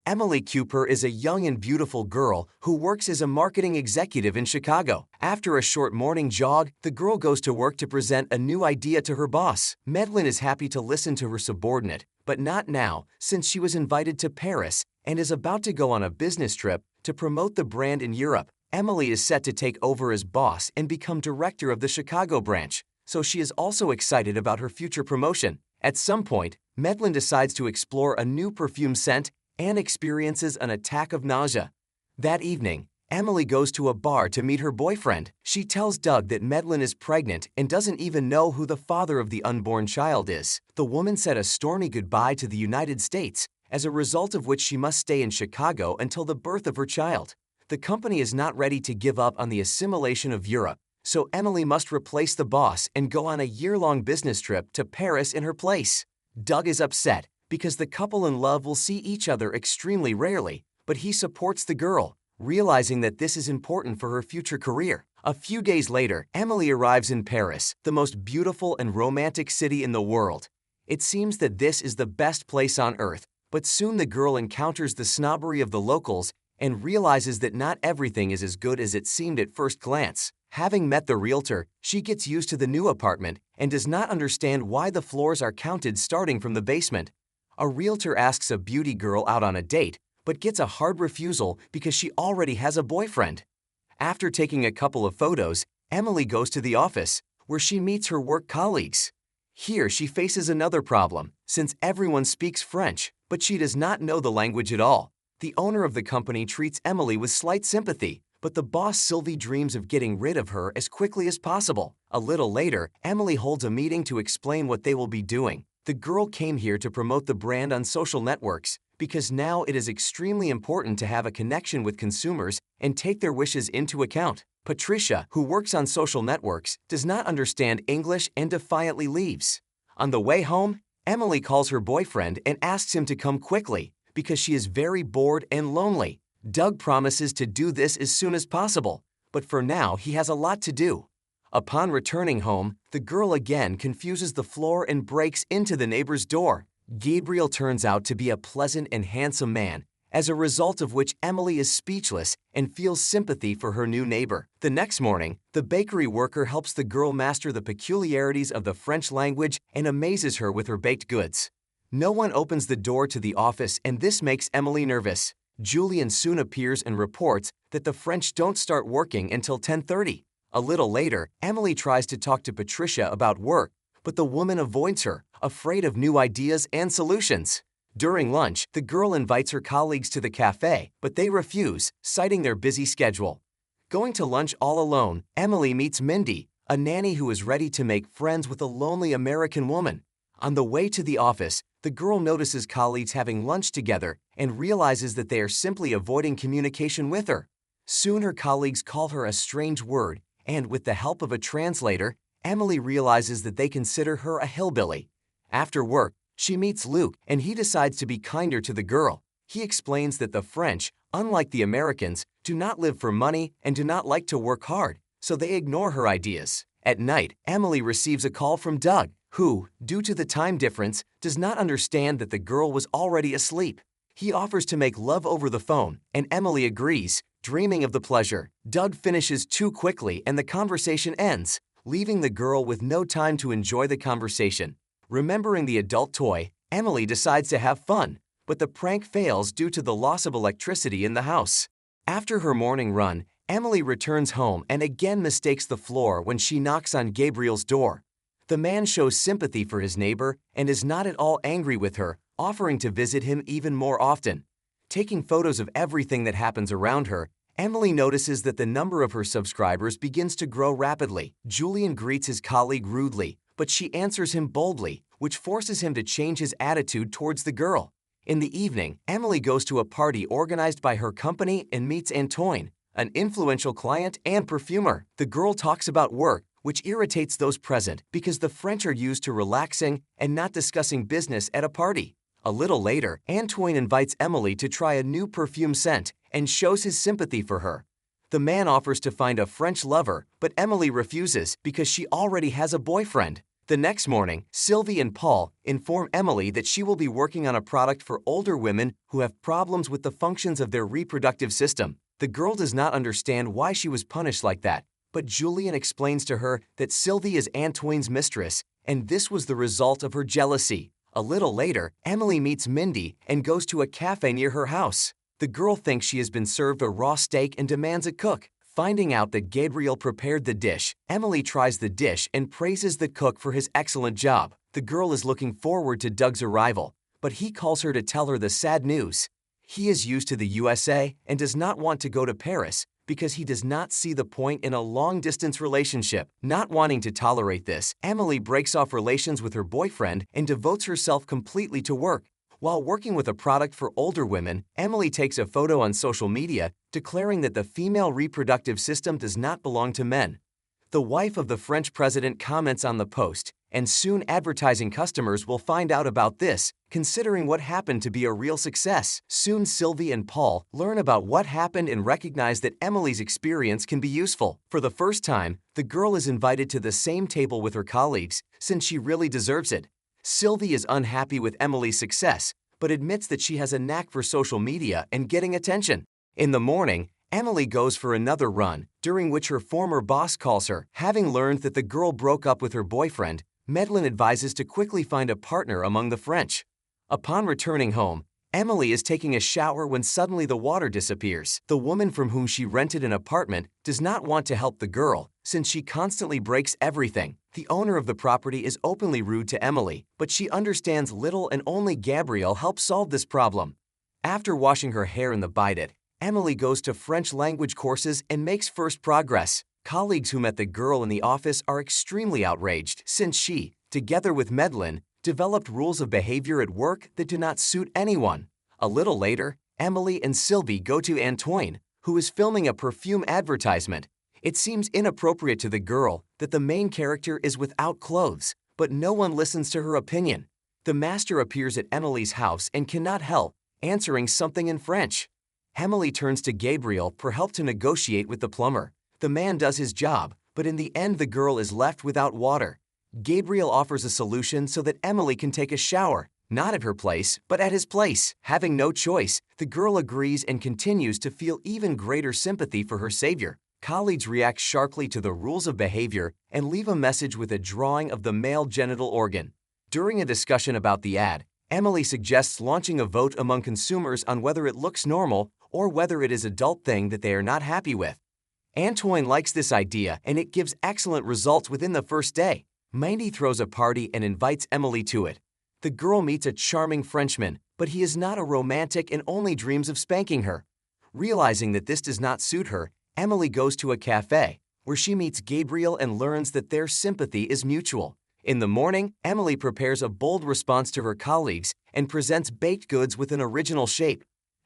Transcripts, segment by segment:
Emily Cooper is a young and beautiful girl who works as a marketing executive in Chicago. After a short morning jog, the girl goes to work to present a new idea to her boss. Medlin is happy to listen to her subordinate, but not now, since she was invited to Paris and is about to go on a business trip to promote the brand in Europe. Emily is set to take over as boss and become director of the Chicago branch, so she is also excited about her future promotion. At some point, Medlin decides to explore a new perfume scent and experiences an attack of nausea. That evening, Emily goes to a bar to meet her boyfriend. She tells Doug that Medlin is pregnant and doesn't even know who the father of the unborn child is. The woman said a stormy goodbye to the United States, as a result of which she must stay in Chicago until the birth of her child. The company is not ready to give up on the assimilation of Europe, so Emily must replace the boss and go on a year-long business trip to Paris in her place. Doug is upset because the couple in love will see each other extremely rarely, but he supports the girl, realizing that this is important for her future career. A few days later, Emily arrives in Paris, the most beautiful and romantic city in the world. It seems that this is the best place on earth, but soon the girl encounters the snobbery of the locals and realizes that not everything is as good as it seemed at first glance. Having met the realtor, she gets used to the new apartment and does not understand why the floors are counted starting from the basement. A realtor asks a beauty girl out on a date, but gets a hard refusal because she already has a boyfriend. After taking a couple of photos, Emily goes to the office, where she meets her work colleagues. Here she faces another problem, since everyone speaks French, but she does not know the language at all. The owner of the company treats Emily with slight sympathy, but the boss Sylvie dreams of getting rid of her as quickly as possible. A little later, Emily holds a meeting to explain what they will be doing. The girl came here to promote the brand on social networks because now it is extremely important to have a connection with consumers and take their wishes into account. Patricia, who works on social networks, does not understand English and defiantly leaves. On the way home, Emily calls her boyfriend and asks him to come quickly because she is very bored and lonely. Doug promises to do this as soon as possible, but for now he has a lot to do. Upon returning home, the girl again confuses the floor and breaks into the neighbor's door. Gabriel turns out to be a pleasant and handsome man, as a result of which Emily is speechless and feels sympathy for her new neighbor. The next morning, the bakery worker helps the girl master the peculiarities of the French language and amazes her with her baked goods. No one opens the door to the office, and this makes Emily nervous. Julian soon appears and reports that the French don't start working until 10:30. A little later, Emily tries to talk to Patricia about work, but the woman avoids her, afraid of new ideas and solutions. During lunch, the girl invites her colleagues to the cafe, but they refuse, citing their busy schedule. Going to lunch all alone, Emily meets Mindy, a nanny who is ready to make friends with a lonely American woman. On the way to the office, the girl notices colleagues having lunch together and realizes that they are simply avoiding communication with her. Soon her colleagues call her a strange word, and with the help of a translator, Emily realizes that they consider her a hillbilly. After work, she meets Luke, and he decides to be kinder to the girl. He explains that the French, unlike the Americans, do not live for money and do not like to work hard, so they ignore her ideas. At night, Emily receives a call from Doug, who, due to the time difference, does not understand that the girl was already asleep. He offers to make love over the phone, and Emily agrees, dreaming of the pleasure. Doug finishes too quickly and the conversation ends, leaving the girl with no time to enjoy the conversation. Remembering the adult toy, Emily decides to have fun, but the prank fails due to the loss of electricity in the house. After her morning run, Emily returns home and again mistakes the floor when she knocks on Gabriel's door. The man shows sympathy for his neighbor and is not at all angry with her, offering to visit him even more often. Taking photos of everything that happens around her, Emily notices that the number of her subscribers begins to grow rapidly. Julian greets his colleague rudely, but she answers him boldly, which forces him to change his attitude towards the girl. In the evening, Emily goes to a party organized by her company and meets Antoine, an influential client and perfumer. The girl talks about work, which irritates those present because the French are used to relaxing and not discussing business at a party. A little later, Antoine invites Emily to try a new perfume scent and shows his sympathy for her. The man offers to find a French lover, but Emily refuses because she already has a boyfriend. The next morning, Sylvie and Paul inform Emily that she will be working on a product for older women who have problems with the functions of their reproductive system. The girl does not understand why she was punished like that, but Julian explains to her that Sylvie is Antoine's mistress, and this was the result of her jealousy. A little later, Emily meets Mindy and goes to a cafe near her house. The girl thinks she has been served a raw steak and demands a cook. Finding out that Gabriel prepared the dish, Emily tries the dish and praises the cook for his excellent job. The girl is looking forward to Doug's arrival, but he calls her to tell her the sad news. He is used to the USA and does not want to go to Paris because he does not see the point in a long-distance relationship. Not wanting to tolerate this, Emily breaks off relations with her boyfriend and devotes herself completely to work. While working with a product for older women, Emily takes a photo on social media declaring that the female reproductive system does not belong to men. The wife of the French president comments on the post, and soon advertising customers will find out about this, considering what happened to be a real success. Soon Sylvie and Paul learn about what happened and recognize that Emily's experience can be useful. For the first time, the girl is invited to the same table with her colleagues, since she really deserves it. Sylvie is unhappy with Emily's success, but admits that she has a knack for social media and getting attention. In the morning, Emily goes for another run, during which her former boss calls her. Having learned that the girl broke up with her boyfriend, Medlin advises to quickly find a partner among the French. Upon returning home, Emily is taking a shower when suddenly the water disappears. The woman from whom she rented an apartment does not want to help the girl, since she constantly breaks everything. The owner of the property is openly rude to Emily, but she understands little and only Gabriel helps solve this problem. After washing her hair in the bidet, Emily goes to French language courses and makes first progress. Colleagues who met the girl in the office are extremely outraged since she, together with Medlin, developed rules of behavior at work that do not suit anyone. A little later, Emily and Sylvie go to Antoine, who is filming a perfume advertisement. It seems inappropriate to the girl that the main character is without clothes, but no one listens to her opinion. The master appears at Emily's house and cannot help, answering something in French. Emily turns to Gabriel for help to negotiate with the plumber. The man does his job, but in the end the girl is left without water. Gabriel offers a solution so that Emily can take a shower, not at her place, but at his place. Having no choice, the girl agrees and continues to feel even greater sympathy for her savior. Colleagues react sharply to the rules of behavior and leave a message with a drawing of the male genital organ. During a discussion about the ad, Emily suggests launching a vote among consumers on whether it looks normal or whether it is an adult thing that they are not happy with. Antoine likes this idea and it gives excellent results within the first day. Mindy throws a party and invites Emily to it. The girl meets a charming Frenchman, but he is not a romantic and only dreams of spanking her. Realizing that this does not suit her, Emily goes to a cafe, where she meets Gabriel and learns that their sympathy is mutual. In the morning, Emily prepares a bold response to her colleagues and presents baked goods with an original shape.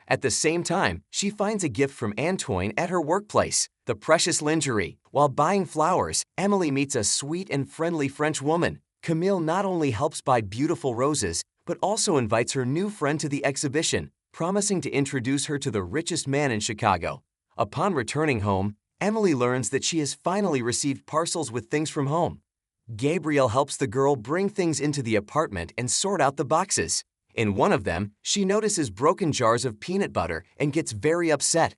At the same time, she finds a gift from Antoine at her workplace, the precious lingerie. While buying flowers, Emily meets a sweet and friendly French woman. Camille not only helps buy beautiful roses, but also invites her new friend to the exhibition, promising to introduce her to the richest man in Chicago. Upon returning home, Emily learns that she has finally received parcels with things from home. Gabriel helps the girl bring things into the apartment and sort out the boxes. In one of them, she notices broken jars of peanut butter and gets very upset.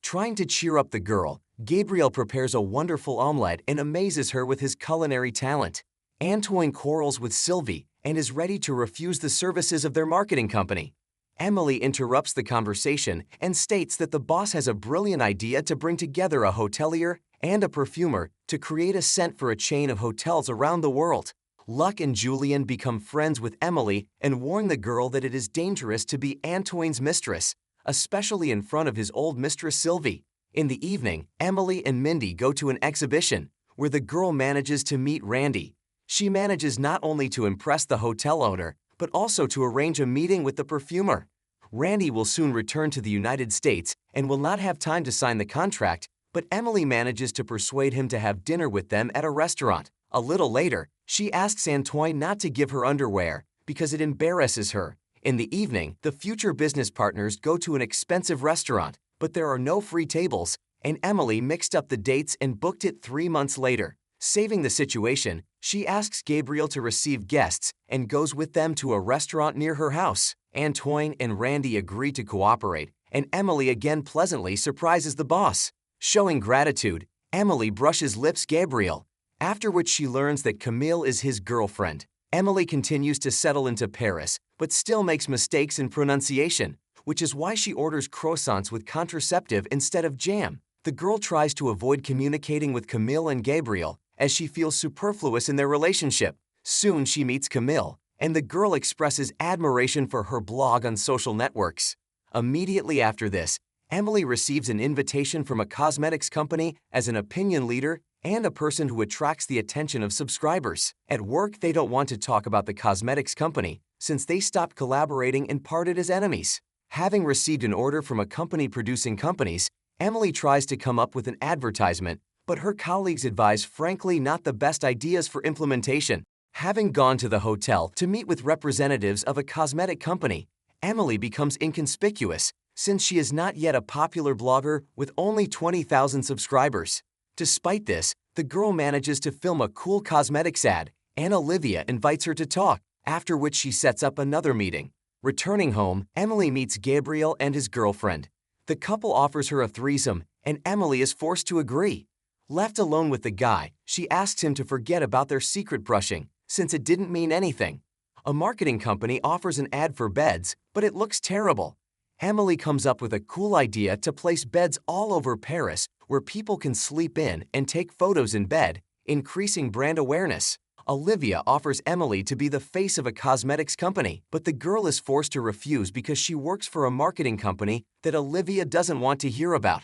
Trying to cheer up the girl, Gabriel prepares a wonderful omelette and amazes her with his culinary talent. Antoine quarrels with Sylvie and is ready to refuse the services of their marketing company. Emily interrupts the conversation and states that the boss has a brilliant idea to bring together a hotelier and a perfumer to create a scent for a chain of hotels around the world. Luc and Julian become friends with Emily and warn the girl that it is dangerous to be Antoine's mistress, especially in front of his old mistress Sylvie. In the evening, Emily and Mindy go to an exhibition, where the girl manages to meet Randy. She manages not only to impress the hotel owner, but also to arrange a meeting with the perfumer. Randy will soon return to the United States and will not have time to sign the contract, but Emily manages to persuade him to have dinner with them at a restaurant. A little later, she asks Antoine not to give her underwear because it embarrasses her. In the evening, the future business partners go to an expensive restaurant, but there are no free tables, and Emily mixed up the dates and booked it 3 months later. Saving the situation, she asks Gabriel to receive guests and goes with them to a restaurant near her house. Antoine and Randy agree to cooperate, and Emily again pleasantly surprises the boss. Showing gratitude, Emily brushes lips Gabriel, after which she learns that Camille is his girlfriend. Emily continues to settle into Paris, but still makes mistakes in pronunciation, which is why she orders croissants with contraceptive instead of jam. The girl tries to avoid communicating with Camille and Gabriel, as she feels superfluous in their relationship. Soon she meets Camille, and the girl expresses admiration for her blog on social networks. Immediately after this, Emily receives an invitation from a cosmetics company as an opinion leader and a person who attracts the attention of subscribers. At work, they don't want to talk about the cosmetics company since they stopped collaborating and parted as enemies. Having received an order from a company producing companies, Emily tries to come up with an advertisement, but her colleagues advise frankly not the best ideas for implementation. Having gone to the hotel to meet with representatives of a cosmetic company, Emily becomes inconspicuous since she is not yet a popular blogger with only 20,000 subscribers. Despite this, the girl manages to film a cool cosmetics ad, and Olivia invites her to talk, after which she sets up another meeting. Returning home, Emily meets Gabriel and his girlfriend. The couple offers her a threesome, and Emily is forced to agree. Left alone with the guy, she asks him to forget about their secret brushing, since it didn't mean anything. A marketing company offers an ad for beds, but it looks terrible. Emily comes up with a cool idea to place beds all over Paris where people can sleep in and take photos in bed, increasing brand awareness. Olivia offers Emily to be the face of a cosmetics company, but the girl is forced to refuse because she works for a marketing company that Olivia doesn't want to hear about.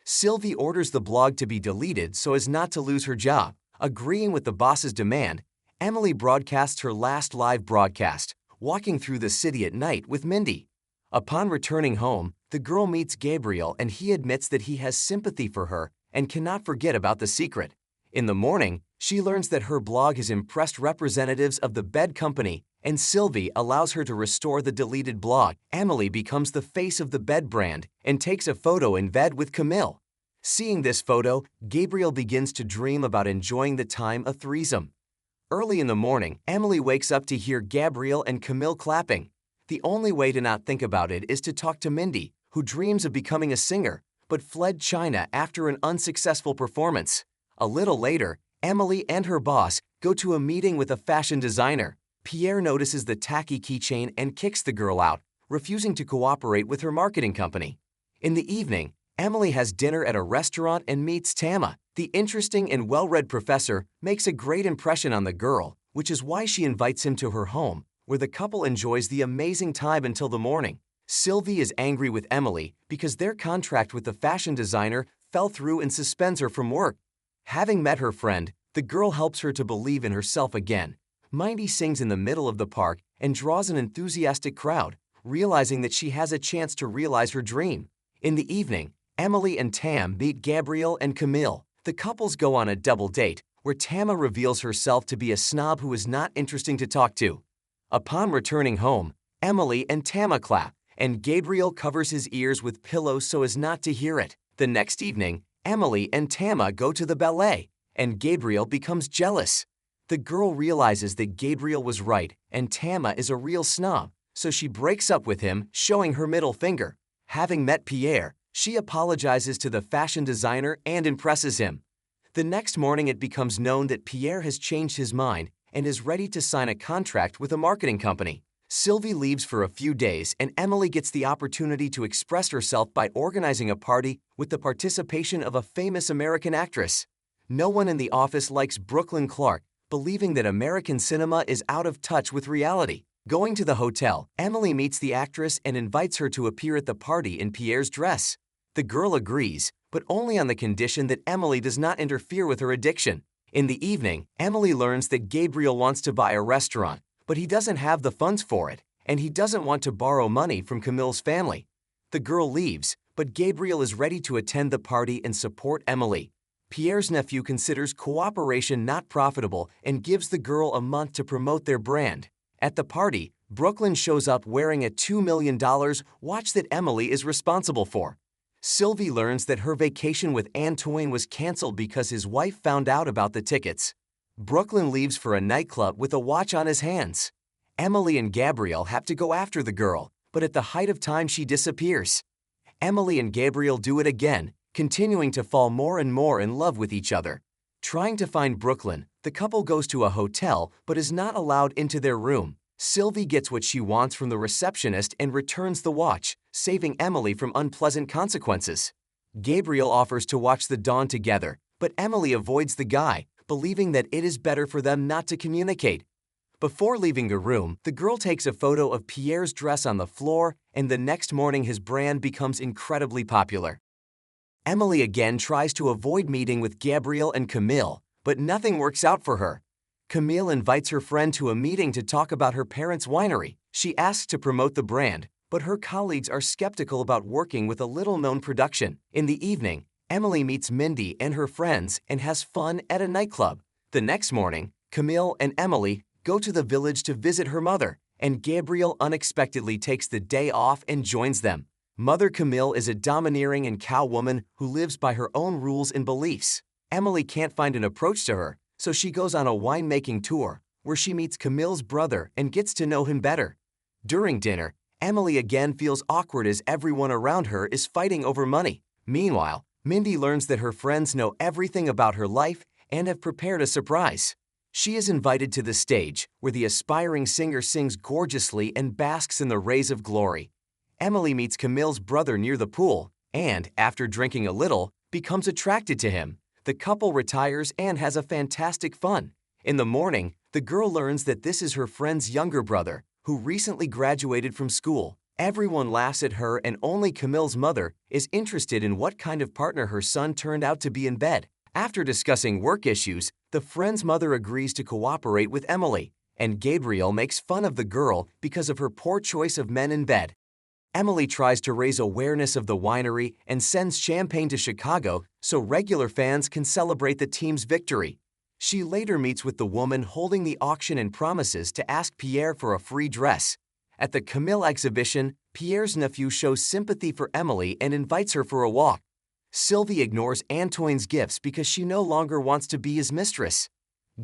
Sylvie orders the blog to be deleted so as not to lose her job. Agreeing with the boss's demand, Emily broadcasts her last live broadcast, walking through the city at night with Mindy. Upon returning home, the girl meets Gabriel and he admits that he has sympathy for her and cannot forget about the secret. In the morning, she learns that her blog has impressed representatives of the bed company, and Sylvie allows her to restore the deleted blog. Emily becomes the face of the bed brand and takes a photo in bed with Camille. Seeing this photo, Gabriel begins to dream about enjoying the time a threesome. Early in the morning, Emily wakes up to hear Gabriel and Camille clapping. The only way to not think about it is to talk to Mindy, who dreams of becoming a singer, but fled China after an unsuccessful performance. A little later, Emily and her boss go to a meeting with a fashion designer. Pierre notices the tacky keychain and kicks the girl out, refusing to cooperate with her marketing company. In the evening, Emily has dinner at a restaurant and meets Tama. The interesting and well-read professor makes a great impression on the girl, which is why she invites him to her home, where the couple enjoys the amazing time until the morning. Sylvie is angry with Emily because their contract with the fashion designer fell through and suspends her from work. Having met her friend, the girl helps her to believe in herself again. Mindy sings in the middle of the park and draws an enthusiastic crowd, realizing that she has a chance to realize her dream. In the evening, Emily and Tam meet Gabriel and Camille. The couples go on a double date, where Tama reveals herself to be a snob who is not interesting to talk to. Upon returning home, Emily and Tama clap, and Gabriel covers his ears with pillows so as not to hear it. The next evening, Emily and Tama go to the ballet, and Gabriel becomes jealous. The girl realizes that Gabriel was right and Tama is a real snob, so she breaks up with him, showing her middle finger. Having met Pierre, she apologizes to the fashion designer and impresses him. The next morning it becomes known that Pierre has changed his mind and is ready to sign a contract with a marketing company. Sylvie leaves for a few days and Emily gets the opportunity to express herself by organizing a party with the participation of a famous American actress. No one in the office likes Brooklyn Clark, believing that American cinema is out of touch with reality. Going to the hotel, Emily meets the actress and invites her to appear at the party in Pierre's dress. The girl agrees, but only on the condition that Emily does not interfere with her addiction. In the evening, Emily learns that Gabriel wants to buy a restaurant, but he doesn't have the funds for it, and he doesn't want to borrow money from Camille's family. The girl leaves, but Gabriel is ready to attend the party and support Emily. Pierre's nephew considers cooperation not profitable and gives the girl a month to promote their brand. At the party, Brooklyn shows up wearing a $2 million watch that Emily is responsible for. Sylvie learns that her vacation with Antoine was canceled because his wife found out about the tickets. Brooklyn leaves for a nightclub with a watch on his hands. Emily and Gabriel have to go after the girl, but at the height of time she disappears. Emily and Gabriel do it again, continuing to fall more and more in love with each other. Trying to find Brooklyn, the couple goes to a hotel but is not allowed into their room. Sylvie gets what she wants from the receptionist and returns the watch, saving Emily from unpleasant consequences. Gabriel offers to watch the dawn together, but Emily avoids the guy, believing that it is better for them not to communicate. Before leaving the room, the girl takes a photo of Pierre's dress on the floor, and the next morning his brand becomes incredibly popular. Emily again tries to avoid meeting with Gabriel and Camille, but nothing works out for her. Camille invites her friend to a meeting to talk about her parents' winery. She asks to promote the brand, but her colleagues are skeptical about working with a little-known production. In the evening, Emily meets Mindy and her friends and has fun at a nightclub. The next morning, Camille and Emily go to the village to visit her mother, and Gabriel unexpectedly takes the day off and joins them. Mother Camille is a domineering and cow woman who lives by her own rules and beliefs. Emily can't find an approach to her, so she goes on a winemaking tour, where she meets Camille's brother and gets to know him better. During dinner, Emily again feels awkward as everyone around her is fighting over money. Meanwhile, Mindy learns that her friends know everything about her life and have prepared a surprise. She is invited to the stage, where the aspiring singer sings gorgeously and basks in the rays of glory. Emily meets Camille's brother near the pool and, after drinking a little, becomes attracted to him. The couple retires and has a fantastic fun. In the morning, the girl learns that this is her friend's younger brother, who recently graduated from school. Everyone laughs at her, and only Camille's mother is interested in what kind of partner her son turned out to be in bed. After discussing work issues, the friend's mother agrees to cooperate with Emily, and Gabriel makes fun of the girl because of her poor choice of men in bed. Emily tries to raise awareness of the winery and sends champagne to Chicago so regular fans can celebrate the team's victory. She later meets with the woman holding the auction and promises to ask Pierre for a free dress. At the Camille exhibition, Pierre's nephew shows sympathy for Emily and invites her for a walk. Sylvie ignores Antoine's gifts because she no longer wants to be his mistress.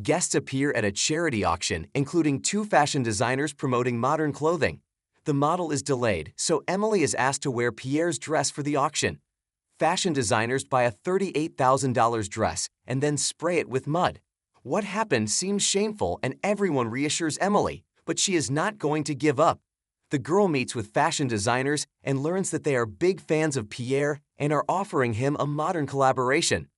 Guests appear at a charity auction, including 2 fashion designers promoting modern clothing. The model is delayed, so Emily is asked to wear Pierre's dress for the auction. Fashion designers buy a $38,000 dress and then spray it with mud. What happened seems shameful, and everyone reassures Emily, but she is not going to give up. The girl meets with fashion designers and learns that they are big fans of Pierre and are offering him a modern collaboration.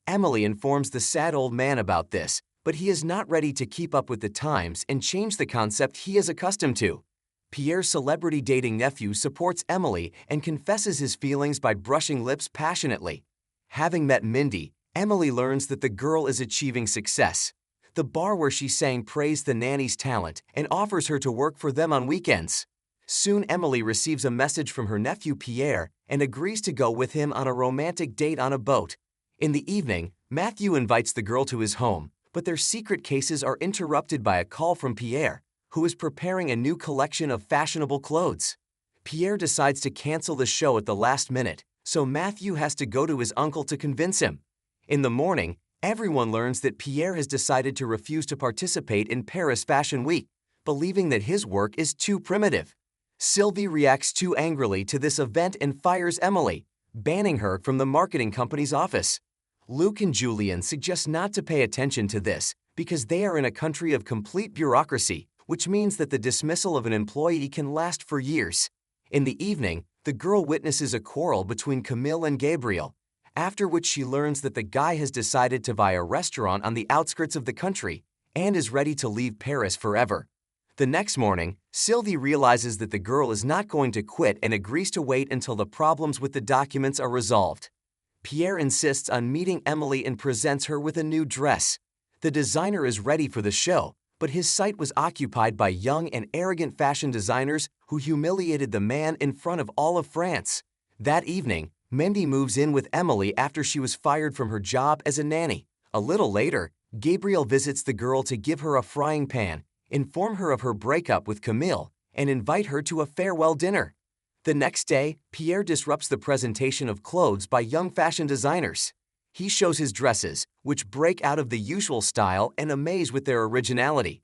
Emily informs the sad old man about this, but he is not ready to keep up with the times and change the concept he is accustomed to. Pierre's celebrity dating nephew supports Emily and confesses his feelings by brushing lips passionately. Having met Mindy, Emily learns that the girl is achieving success. The bar where she sang praised the nanny's talent and offers her to work for them on weekends. Soon Emily receives a message from her nephew Pierre and agrees to go with him on a romantic date on a boat. In the evening, Matthew invites the girl to his home, but their secret cases are interrupted by a call from Pierre, who is preparing a new collection of fashionable clothes. Pierre decides to cancel the show at the last minute, so Matthew has to go to his uncle to convince him. In the morning, everyone learns that Pierre has decided to refuse to participate in Paris Fashion Week, believing that his work is too primitive. Sylvie reacts too angrily to this event and fires Emily, banning her from the marketing company's office. Luke and Julian suggest not to pay attention to this because they are in a country of complete bureaucracy, which means that the dismissal of an employee can last for years. In the evening, the girl witnesses a quarrel between Camille and Gabriel, after which she learns that the guy has decided to buy a restaurant on the outskirts of the country and is ready to leave Paris forever. The next morning, Sylvie realizes that the girl is not going to quit and agrees to wait until the problems with the documents are resolved. Pierre insists on meeting Emily and presents her with a new dress. The designer is ready for the show, but his site was occupied by young and arrogant fashion designers who humiliated the man in front of all of France. That evening, Mindy moves in with Emily after she was fired from her job as a nanny. A little later, Gabriel visits the girl to give her a frying pan, inform her of her breakup with Camille, and invite her to a farewell dinner. The next day, Pierre disrupts the presentation of clothes by young fashion designers. He shows his dresses, which break out of the usual style and amaze with their originality.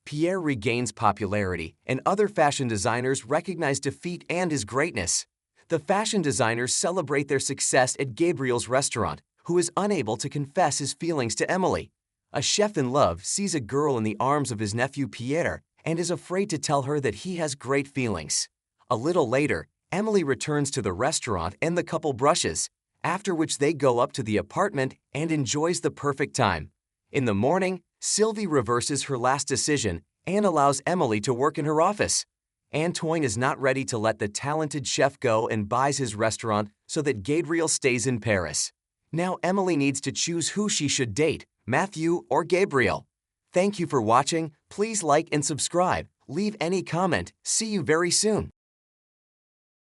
Pierre regains popularity, and other fashion designers recognize defeat and his greatness. The fashion designers celebrate their success at Gabriel's restaurant, who is unable to confess his feelings to Emily. A chef in love sees a girl in the arms of his nephew Pierre and is afraid to tell her that he has great feelings. A little later, Emily returns to the restaurant and the couple brushes, after which they go up to the apartment and enjoys the perfect time. In the morning, Sylvie reverses her last decision and allows Emily to work in her office. Antoine is not ready to let the talented chef go and buys his restaurant so that Gabriel stays in Paris. Now Emily needs to choose who she should date, Matthew or Gabriel. Thank you for watching. Please like and subscribe. Leave any comment. See you very soon.